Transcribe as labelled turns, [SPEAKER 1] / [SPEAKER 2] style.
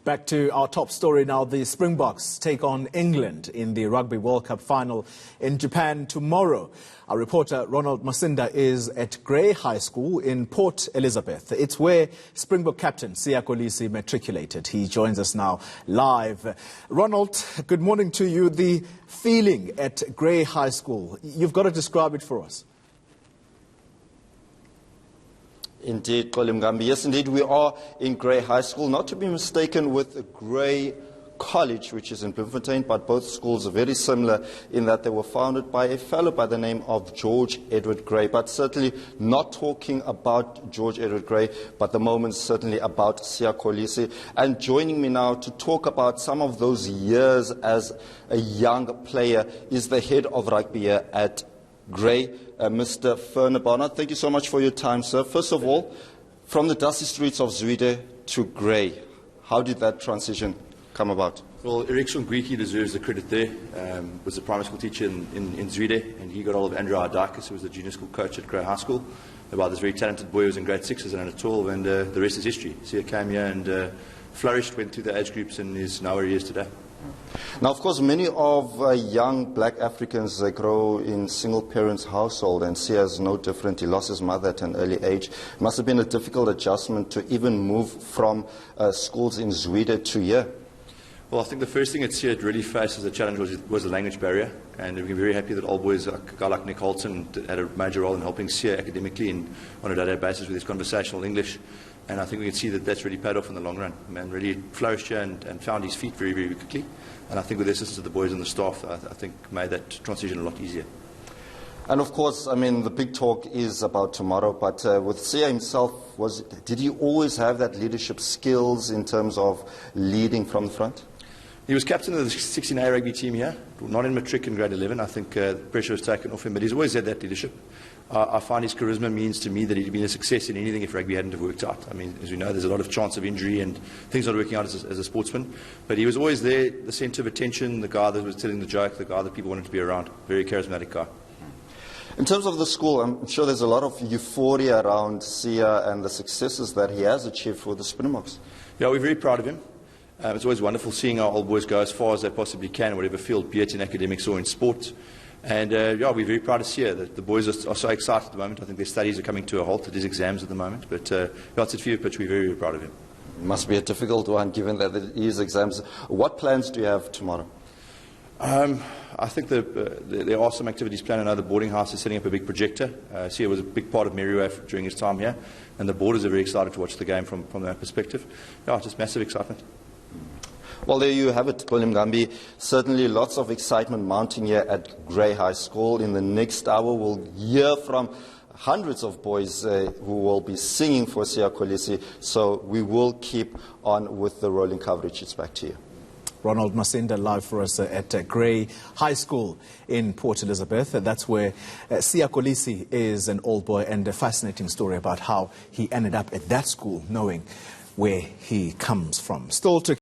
[SPEAKER 1] Back to our top story now. The Springboks take on England in the Rugby World Cup final in Japan tomorrow. Our reporter Ronald Masinda is at Grey High School in Port Elizabeth. It's where Springbok captain Kolisi matriculated. He joins us now live. Ronald, good morning to you. The feeling at Grey High School, you've got to describe it for us.
[SPEAKER 2] Indeed, Kolisi. Yes, indeed, we are in Grey High School, not to be mistaken with Grey College, which is in Bloemfontein, but both schools are very similar in that they were founded by a fellow by the name of George Edward Grey. But certainly not talking about George Edward Grey, but the moment certainly about Kolisi. And joining me now to talk about some of those years as a young player is the head of rugby here at Grey, Mr. Fernabana. Thank you so much for your time, sir. First of all, from the dusty streets of Zwide to Grey, how did that transition come about?
[SPEAKER 3] Well, Eriksson Gwiki deserves the credit there. Was a primary school teacher in Zwide, and he got hold of Andrew Ardakis, who was the junior school coach at Grey High School, about this very talented boy who was in grade 6s and under 12, and the rest is history. So he came here and flourished, went through the age groups, and is now where he is today.
[SPEAKER 2] Now, of course, many of young black Africans grow in single parents' household, and Sia is no different. He lost his mother at an early age. It must have been a difficult adjustment to even move from schools in Zwide to here.
[SPEAKER 3] Well, I think the first thing that Sia really faced as a challenge was the language barrier, and we're very happy that old boys, a guy like Nick Holton, had a major role in helping Sia academically and on a day-to-day basis with his conversational English. And I think we can see that that's really paid off in the long run. Man really flourished here and found his feet very, very quickly. And I think with the assistance of the boys and the staff, I think made that transition a lot easier.
[SPEAKER 2] And of course, I mean, the big talk is about tomorrow, but with Sia himself, did he always have that leadership skills in terms of leading from the front?
[SPEAKER 3] He was captain of the 16A rugby team here, not in matric in grade 11. I think the pressure was taken off him, but he's always had that leadership. I find his charisma means to me that he'd been a success in anything if rugby hadn't have worked out. I mean, as we know, there's a lot of chance of injury and things not working out as a sportsman. But he was always there, the centre of attention, the guy that was telling the joke, the guy that people wanted to be around. Very charismatic guy.
[SPEAKER 2] In terms of the school, I'm sure there's a lot of euphoria around Sia and the successes that he has achieved for the Springboks.
[SPEAKER 3] Yeah, we're very proud of him. It's always wonderful seeing our old boys go as far as they possibly can in whatever field, be it in academics or in sport. And yeah, we're very proud to see that the boys are so excited at the moment. I think their studies are coming to a halt at his exams at the moment. But yeah, it's a few pitch. We're very, very proud of him.
[SPEAKER 2] It must be a difficult one given that it is exams. What plans do you have tomorrow?
[SPEAKER 3] I think there are some activities planned. I know the boarding house is setting up a big projector. Sia was a big part of Merriway during his time here. And the boarders are very excited to watch the game from that perspective. Yeah, just massive excitement.
[SPEAKER 2] Well, there you have it, Kolisi. Certainly lots of excitement mounting here at Grey High School. In the next hour, we'll hear from hundreds of boys who will be singing for Kolisi. So we will keep on with the rolling coverage. It's back to you.
[SPEAKER 1] Ronald Masinda live for us at Grey High School in Port Elizabeth. That's where Kolisi is an old boy, and a fascinating story about how he ended up at that school, knowing where he comes from. Still to